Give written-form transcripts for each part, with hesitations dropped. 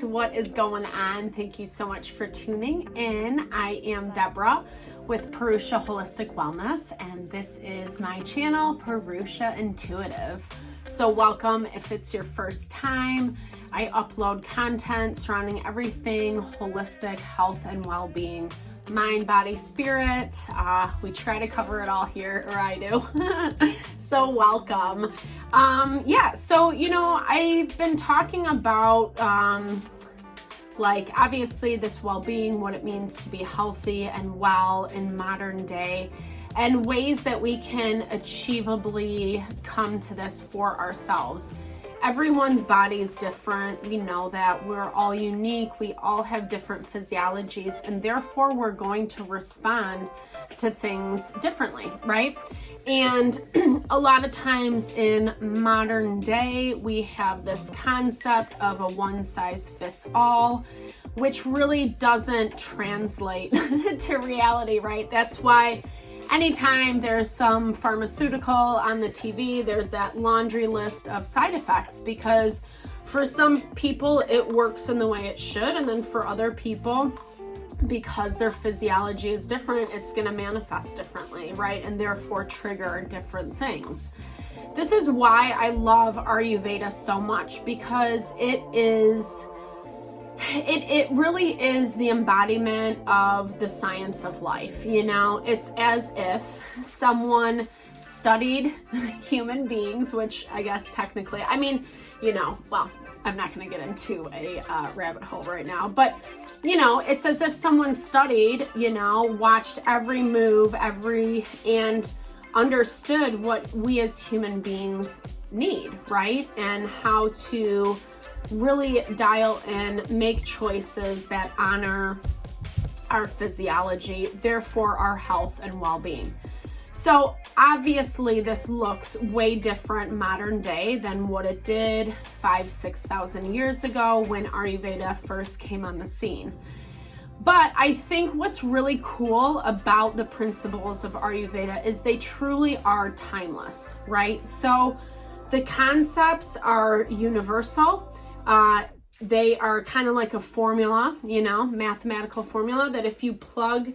what is going on? Thank you so much for tuning in. I am Deborah with Purusha Holistic Wellness, and this is my channel, Purusha Intuitive. So welcome if it's your first time. I upload content surrounding everything holistic, health and well-being, mind, body, spirit. We try to cover it all here, or I do. So welcome. So, I've been talking about obviously this well-being, what it means to be healthy and well in modern day, and ways that we can achievably come to this for ourselves. Everyone's body is different. We know that we're all unique. We all have different physiologies, and therefore we're going to respond to things differently, right? And a lot of times in modern day, we have this concept of a one size fits all, which really doesn't translate to reality, right? That's why anytime there's some pharmaceutical on the TV, there's that laundry list of side effects, because for some people it works in the way it should, and then for other people, because their physiology is different, it's going to manifest differently, right? And therefore trigger different things. This is why I love Ayurveda so much, because it really is the embodiment of the science of life. It's as if someone studied human beings, which I guess technically, I'm not going to get into a rabbit hole right now, but it's as if someone studied, watched every move, and understood what we as human beings need, right? And how to really dial in, make choices that honor our physiology, therefore our health and well-being. So obviously this looks way different modern day than what it did 5,000-6,000 years ago when Ayurveda first came on the scene. But I think what's really cool about the principles of Ayurveda is they truly are timeless, right? So the concepts are universal. They are kind of like a formula, mathematical formula, that if you plug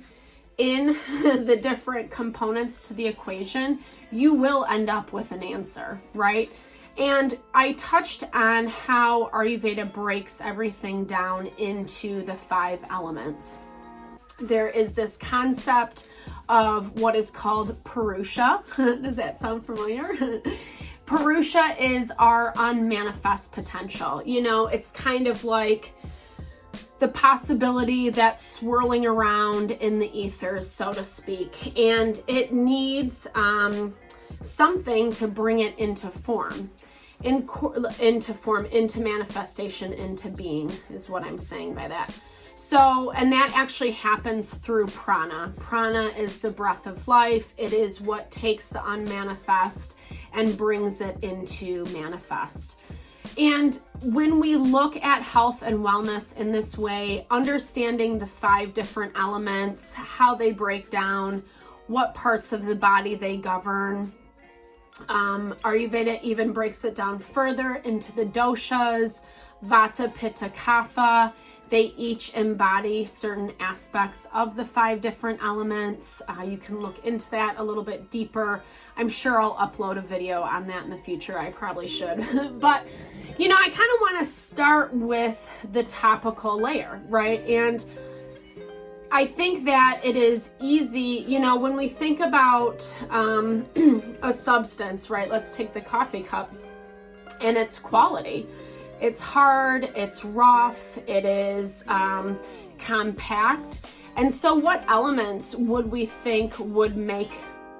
in the different components to the equation, you will end up with an answer, right? And I touched on how Ayurveda breaks everything down into the 5 elements. There is this concept of what is called Purusha. Does that sound familiar? Purusha is our unmanifest potential. It's kind of like the possibility that's swirling around in the ethers, so to speak, and it needs something to bring it into form, into manifestation, into being, is what I'm saying by that. So, and that actually happens through prana. Prana is the breath of life. It is what takes the unmanifest and brings it into manifest. And when we look at health and wellness in this way, understanding the 5 different elements, how they break down, what parts of the body they govern, Ayurveda even breaks it down further into the doshas, Vata, Pitta, Kapha. They each embody certain aspects of the 5 different elements. You can look into that a little bit deeper. I'm sure I'll upload a video on that in the future. I probably should. But, I kind of want to start with the topical layer, right? And I think that it is easy, when we think about a substance, right? Let's take the coffee cup and its quality. It's hard, it's rough, it is compact. And so what elements would we think would make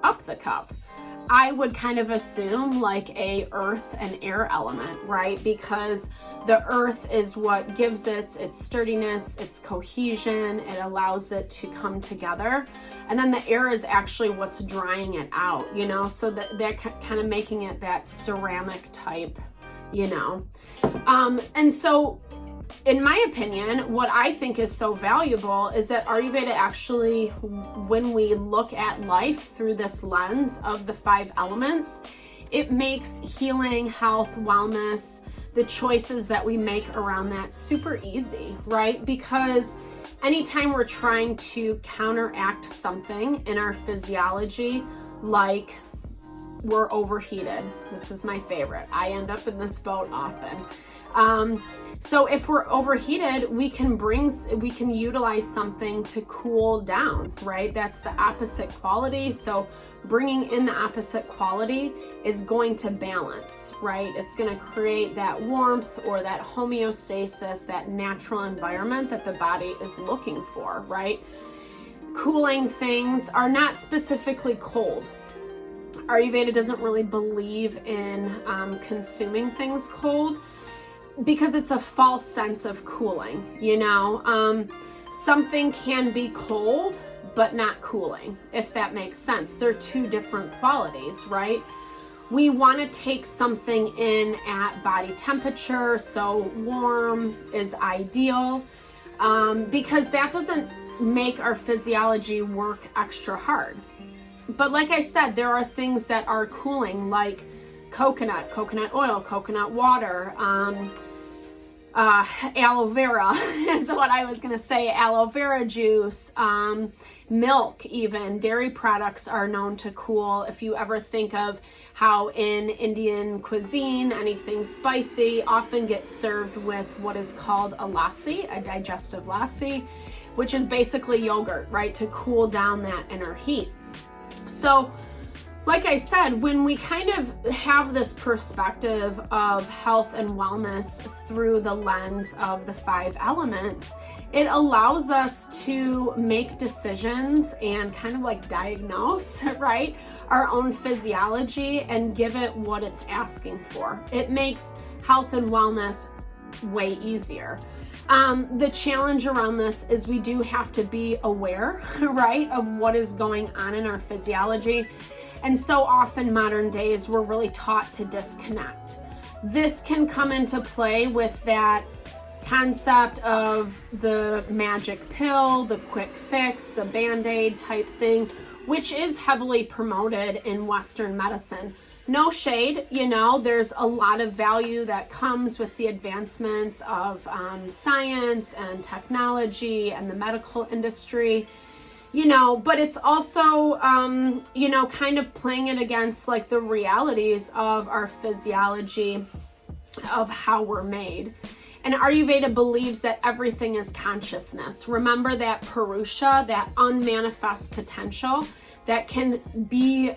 up the cup? I would kind of assume like a earth and air element, right? Because the earth is what gives its sturdiness, its cohesion, it allows it to come together. And then the air is actually what's drying it out, so that kind of making it that ceramic type, And so in my opinion, what I think is so valuable is that Ayurveda actually, when we look at life through this lens of the 5 elements, it makes healing, health, wellness the choices that we make around that super easy, right? Because anytime we're trying to counteract something in our physiology, like we're overheated. This is my favorite. I end up in this boat often. So if we're overheated, we can utilize something to cool down, right? That's the opposite quality. So bringing in the opposite quality is going to balance, right? It's going to create that warmth or that homeostasis, that natural environment that the body is looking for, right? Cooling things are not specifically cold. Ayurveda doesn't really believe in consuming things cold, because it's a false sense of cooling, you know? Something can be cold, but not cooling, if that makes sense. They're two different qualities, right? We want to take something in at body temperature, so warm is ideal, because that doesn't make our physiology work extra hard. But like I said, there are things that are cooling, like coconut oil, coconut water, aloe vera is what I was going to say, aloe vera juice, milk even. Dairy products are known to cool. If you ever think of how in Indian cuisine, anything spicy often gets served with what is called a lassi, a digestive lassi, which is basically yogurt, right, to cool down that inner heat. So like I said, when we kind of have this perspective of health and wellness through the lens of the 5 elements, it allows us to make decisions and kind of like diagnose, right, our own physiology and give it what it's asking for. It makes health and wellness way easier. The challenge around this is we do have to be aware, right, of what is going on in our physiology. And so often modern days, we're really taught to disconnect. This can come into play with that concept of the magic pill, the quick fix, the Band-Aid type thing, which is heavily promoted in Western medicine. No shade, you know, there's a lot of value that comes with the advancements of science and technology and the medical industry, you know, but it's also, you know, kind of playing it against like the realities of our physiology, of how we're made. And Ayurveda believes that everything is consciousness. Remember that Purusha, that unmanifest potential that can be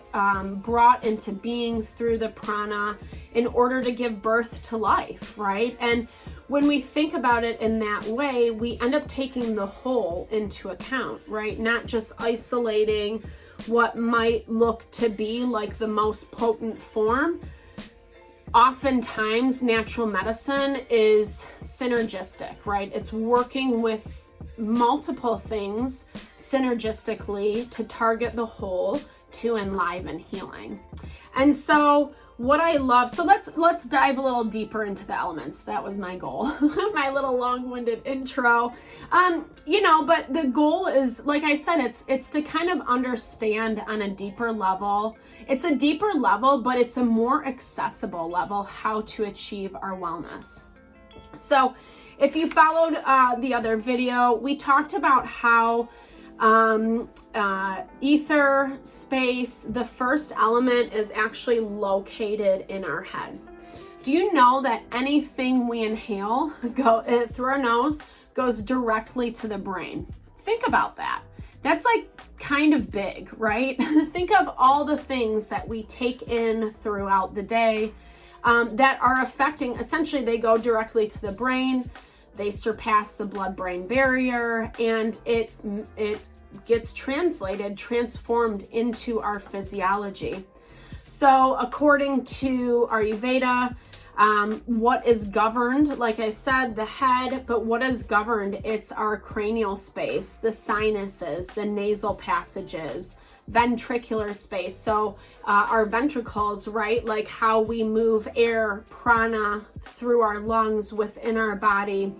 brought into being through the prana in order to give birth to life, right? And when we think about it in that way, we end up taking the whole into account, right? Not just isolating what might look to be like the most potent form. Oftentimes, natural medicine is synergistic, right? It's working with multiple things synergistically to target the whole to enliven healing. And so what I love, so let's dive a little deeper into the elements. That was my goal. My little long-winded intro. You know, but the goal is, like I said, it's to kind of understand on a deeper level. It's a deeper level, but it's a more accessible level how to achieve our wellness. So if you followed the other video, we talked about how ether, space, the first element is actually located in our head. Do you know that anything we inhale through our nose goes directly to the brain? Think about that. That's like kind of big, right? Think of all the things that we take in throughout the day that are affecting, essentially they go directly to the brain. They surpass the blood-brain barrier, and it gets transformed into our physiology. So according to Ayurveda, what is governed, like I said, the head, but what is governed, it's our cranial space, the sinuses, the nasal passages, ventricular space. So our ventricles, right? Like how we move air, prana through our lungs within our body,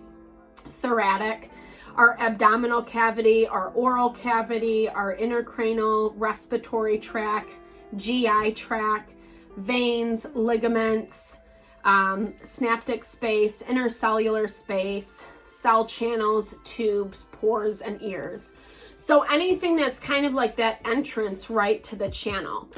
thoracic, our abdominal cavity, our oral cavity, our intercranial respiratory tract, GI tract, veins, ligaments, synaptic space, intercellular space, cell channels, tubes, pores, and ears. So anything that's kind of like that entrance right to the channel.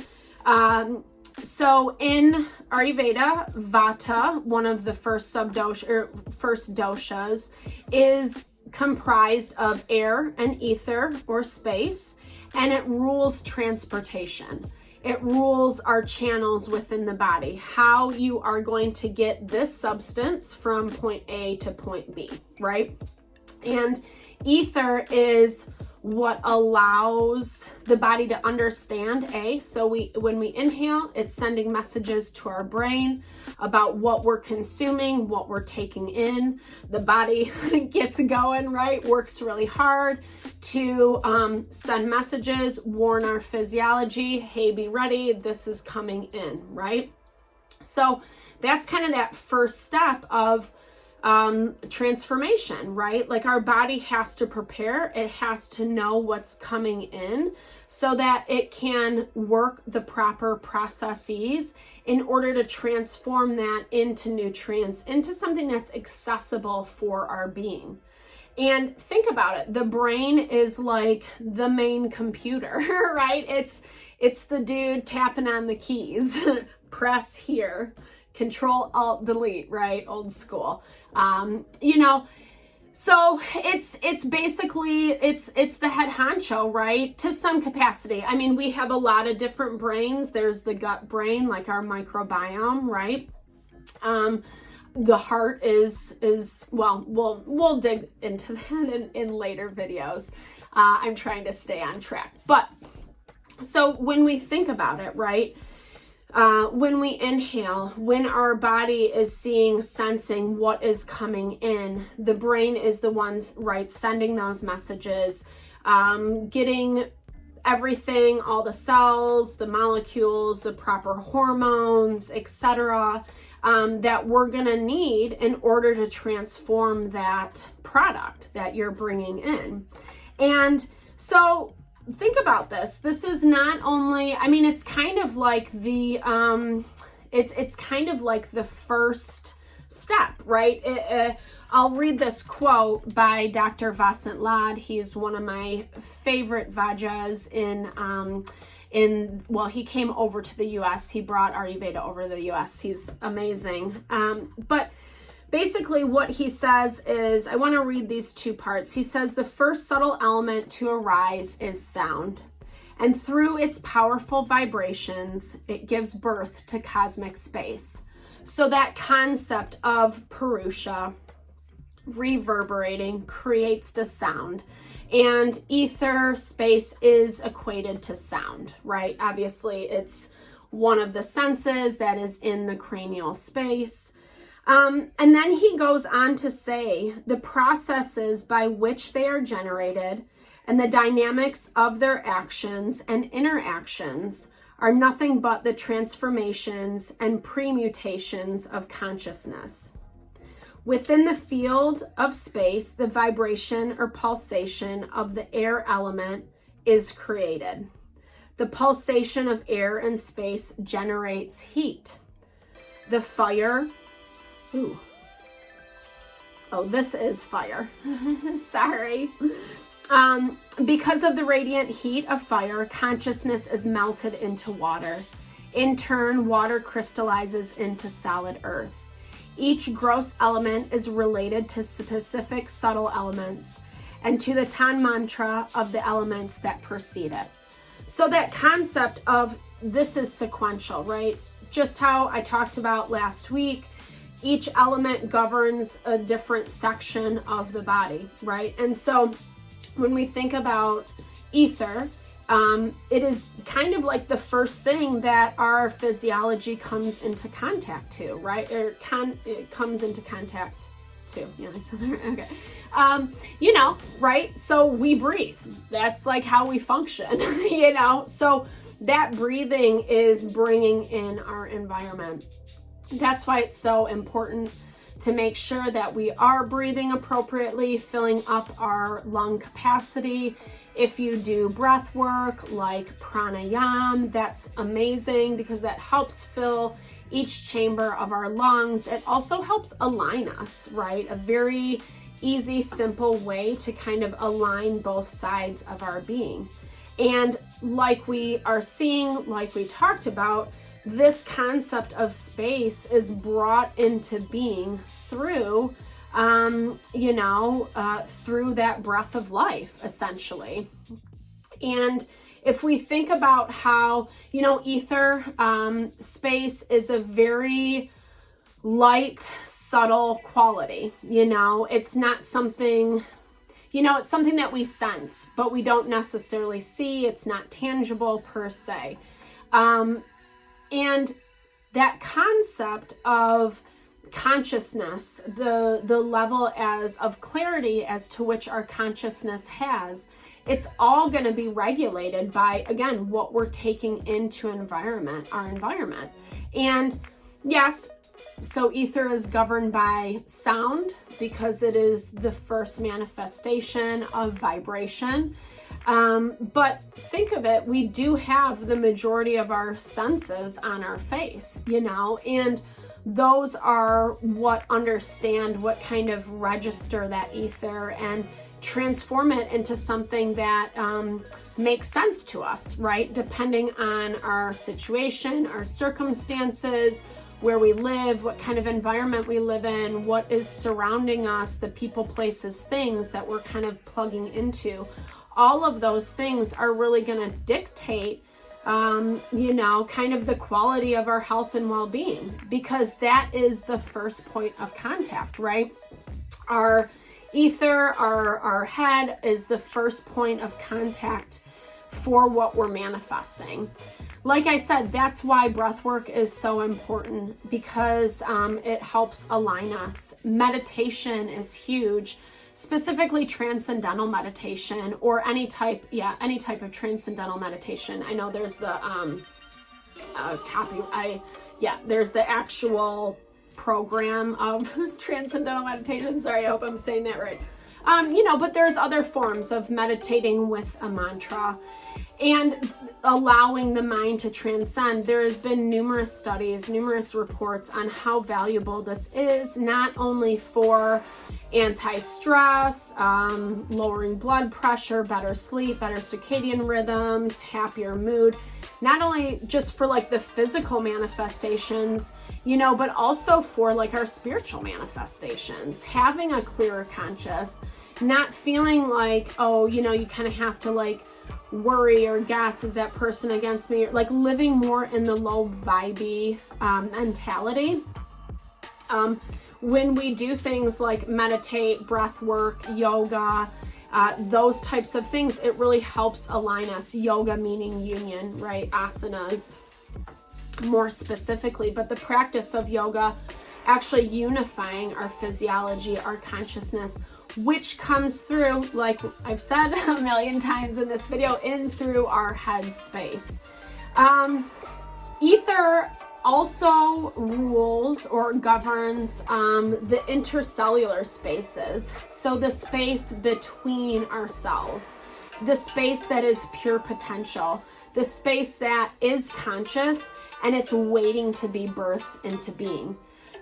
So in Ayurveda, Vata, one of the first doshas, is comprised of air and ether or space, and it rules transportation. It rules our channels within the body, how you are going to get this substance from point A to point B, right? And ether is what allows the body to understand so when we inhale, it's sending messages to our brain about what we're consuming, what we're taking in. The body gets going, right? Works really hard to send messages, warn our physiology, hey, be ready, this is coming in, right? So that's kind of that first step of transformation, right? Like our body has to prepare, it has to know what's coming in so that it can work the proper processes in order to transform that into nutrients, into something that's accessible for our being. And think about it, the brain is like the main computer, right? It's the dude tapping on the keys, press here, Control Alt Delete, right? Old school. So it's basically, it's the head honcho, right? To some capacity. I mean, we have a lot of different brains. There's the gut brain, like our microbiome, right? The heart is well, we'll dig into that in later videos. I'm trying to stay on track. But so when we think about it, right? When we inhale, when our body is sensing what is coming in, the brain is the ones, right, sending those messages, getting everything, all the cells, the molecules, the proper hormones, etc., that we're going to need in order to transform that product that you're bringing in. And so think about this. This is not only, I mean, it's kind of like the, it's kind of like the first step, right? I'll read this quote by Dr. Vasant Lad. He's one of my favorite Vajas well, he came over to the US. He brought Ayurveda over to the US. He's amazing. But basically what he says is, I want to read these two parts. He says, the first subtle element to arise is sound. And through its powerful vibrations, it gives birth to cosmic space. So that concept of Purusha reverberating creates the sound. And ether space is equated to sound, right? Obviously, it's one of the senses that is in the cranial space. And then he goes on to say the processes by which they are generated and the dynamics of their actions and interactions are nothing but the transformations and permutations of consciousness. Within the field of space, the vibration or pulsation of the air element is created. The pulsation of air and space generates heat. The fire, this is fire. Sorry. Because of the radiant heat of fire, consciousness is melted into water. In turn, water crystallizes into solid earth. Each gross element is related to specific subtle elements and to the Tan mantra of the elements that precede it. So that concept of this is sequential, right? Just how I talked about last week, each element governs a different section of the body, right? And so when we think about ether, it is kind of like the first thing that our physiology comes into contact to, right? It comes into contact to. Yeah, I said that. Okay. Right? So we breathe. That's like how we function, So that breathing is bringing in our environment. That's why it's so important to make sure that we are breathing appropriately, filling up our lung capacity. If you do breath work like pranayama, that's amazing because that helps fill each chamber of our lungs. It also helps align us, right? A very easy, simple way to kind of align both sides of our being. And like we are seeing, like we talked about, this concept of space is brought into being through, through that breath of life, essentially. And if we think about how, ether, space is a very light, subtle quality. It's not something, it's something that we sense, but we don't necessarily see. It's not tangible per se. And that concept of consciousness, the level of clarity as to which our consciousness has, it's all going to be regulated by, again, what we're taking into our environment. And yes, so ether is governed by sound because it is the first manifestation of vibration. But think of it, we do have the majority of our senses on our face, and those are what understand what kind of register that ether and transform it into something that makes sense to us, right? Depending on our situation, our circumstances, where we live, what kind of environment we live in, what is surrounding us, the people, places, things that we're kind of plugging into. All of those things are really going to dictate, kind of the quality of our health and well-being, because that is the first point of contact, right? Our ether, our head is the first point of contact for what we're manifesting. Like I said, that's why breath work is so important, because it helps align us. Meditation is huge. Specifically transcendental meditation, or any type of transcendental meditation. I know there's the there's the actual program of transcendental meditation. Sorry, I hope I'm saying that right. But there's other forms of meditating with a mantra and allowing the mind to transcend. There has been numerous studies, numerous reports on how valuable this is, not only for anti-stress, lowering blood pressure, better sleep, better circadian rhythms, happier mood, not only just for like the physical manifestations, but also for like our spiritual manifestations, having a clearer conscious, not feeling like, you kind of have to like worry or guess, is that person against me? Like living more in the low vibey mentality. When we do things like meditate, breath work, yoga, those types of things, it really helps align us. Yoga meaning union, right? Asanas more specifically, but the practice of yoga actually unifying our physiology, our consciousness, which comes through, like I've said a million times in this video, in through our head space. Ether also rules or governs the intercellular spaces. So the space between our cells, the space that is pure potential, the space that is conscious and it's waiting to be birthed into being.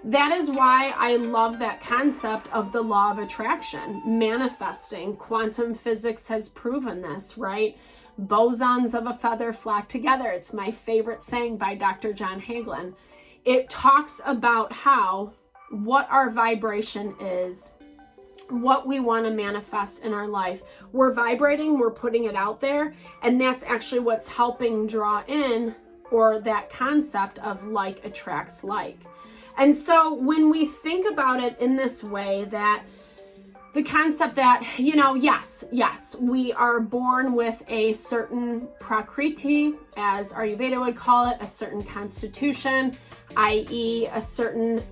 That is why I love that concept of the law of attraction, manifesting. Quantum physics has proven this, right? Bosons of a feather flock together. It's my favorite saying by Dr. John Hagelin. It talks about what our vibration is, what we want to manifest in our life. We're vibrating, we're putting it out there, and that's actually what's helping draw in, or that concept of like attracts like. And so when we think about it in this way, that the concept that, yes, we are born with a certain prakriti, as Ayurveda would call it, a certain constitution, i.e. a certain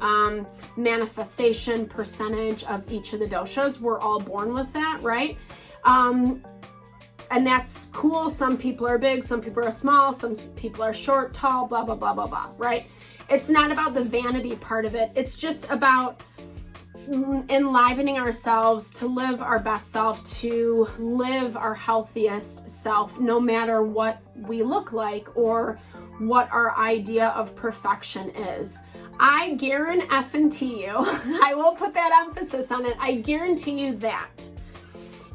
manifestation percentage of each of the doshas. We're all born with that, right? And that's cool. Some people are big, some people are small, some people are short, tall, blah, blah, blah, blah, blah, right? It's not about the vanity part of it. It's just about enlivening ourselves to live our best self, to live our healthiest self, no matter what we look like or what our idea of perfection is. I guarantee you, I will put that emphasis on it, I guarantee you that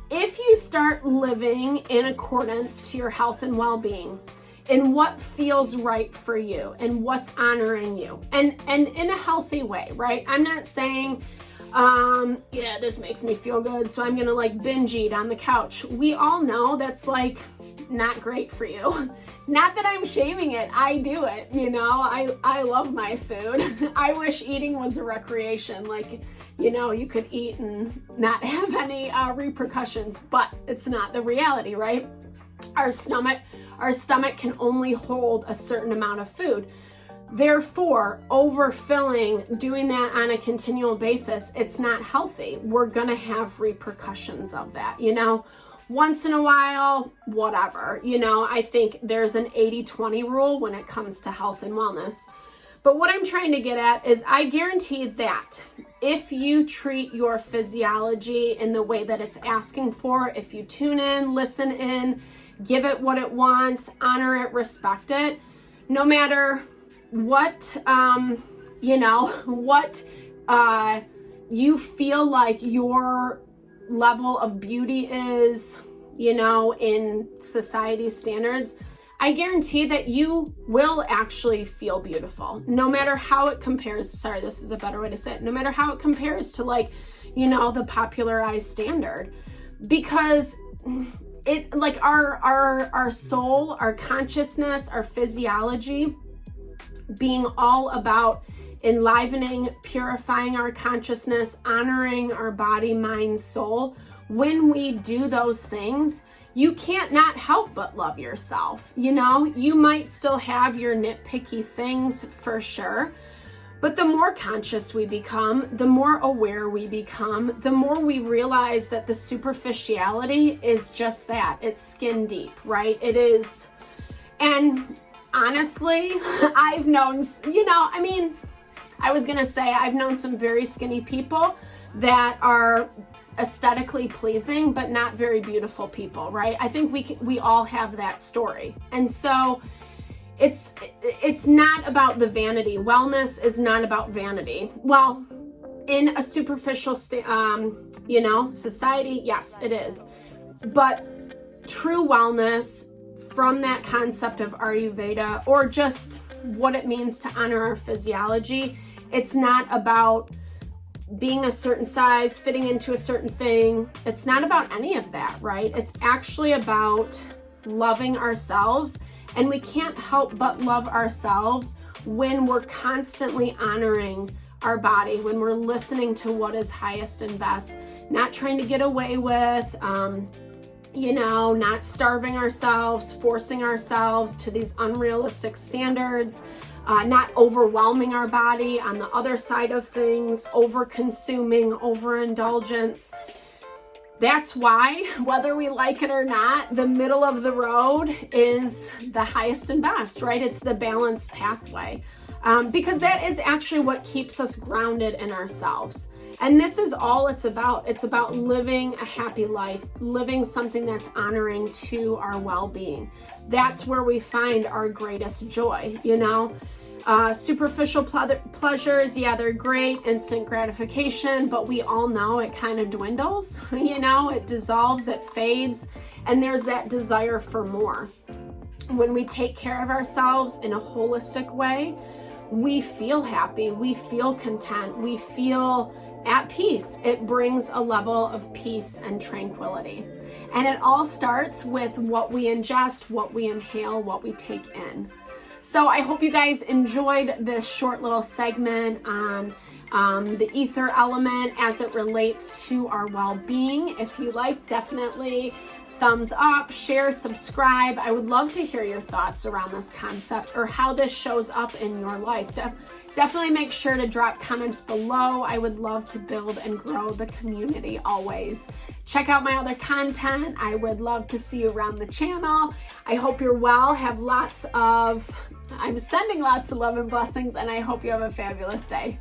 if you start living in accordance to your health and well-being, and what feels right for you, and what's honoring you, and in a healthy way, right? I'm not saying, yeah, this makes me feel good, so I'm gonna like binge eat on the couch. We all know that's like not great for you. Not that I'm shaming it, I do it, you know, I love my food. I wish eating was a recreation, like, you know, you could eat and not have any repercussions, but it's not the reality, right? Our stomach can only hold a certain amount of food. Therefore, overfilling, doing that on a continual basis, it's not healthy. We're gonna have repercussions of that, you know? Once in a while, whatever, you know, I think there's an 80-20 rule when it comes to health and wellness. But what I'm trying to get at is I guarantee that if you treat your physiology in the way that it's asking for, if you tune in, listen in, give it what it wants, honor it, respect it, no matter what, you know, what you feel like your level of beauty is, you know, in society's standards, I guarantee that you will actually feel beautiful, no matter how it compares. Sorry, this is a better way to say it. No matter how it compares to, like, you know, the popularized standard, because it, like, our soul, our consciousness, our physiology being all about enlivening, purifying our consciousness, honoring our body, mind, soul. When we do those things, you can't not help but love yourself. You know, you might still have your nitpicky things for sure, but the more conscious we become, the more aware we become, the more we realize that the superficiality is just that. It's skin deep, right? It is. And honestly, I've known, you know, I mean, I was gonna say I've known some very skinny people that are aesthetically pleasing, but not very beautiful people, right? I think we all have that story. And so it's not about the vanity. Wellness is not about vanity. Well, in a superficial, you know, society, yes, it is. But true wellness from that concept of Ayurveda, or just what it means to honor our physiology, it's not about being a certain size, fitting into a certain thing. It's not about any of that, right? It's actually about loving ourselves, and we can't help but love ourselves when we're constantly honoring our body, when we're listening to what is highest and best, not trying to get away with, you know, not starving ourselves, forcing ourselves to these unrealistic standards, not overwhelming our body on the other side of things, over-consuming, overindulgence. That's why, whether we like it or not, the middle of the road is the highest and best, right? It's the balanced pathway, because that is actually what keeps us grounded in ourselves. And this is all it's about. It's about living a happy life, living something that's honoring to our well-being. That's where we find our greatest joy, you know? Superficial pleasures, yeah, they're great, instant gratification, but we all know it kind of dwindles, you know, it dissolves, it fades, and there's that desire for more. When we take care of ourselves in a holistic way, we feel happy, we feel content, we feel at peace. It brings a level of peace and tranquility. And it all starts with what we ingest, what we inhale, what we take in. So I hope you guys enjoyed this short little segment on the ether element as it relates to our well-being. If you like, definitely thumbs up, share, subscribe. I would love to hear your thoughts around this concept or how this shows up in your life. Definitely make sure to drop comments below. I would love to build and grow the community always. Check out my other content. I would love to see you around the channel. I hope you're well. I'm sending lots of love and blessings, and I hope you have a fabulous day.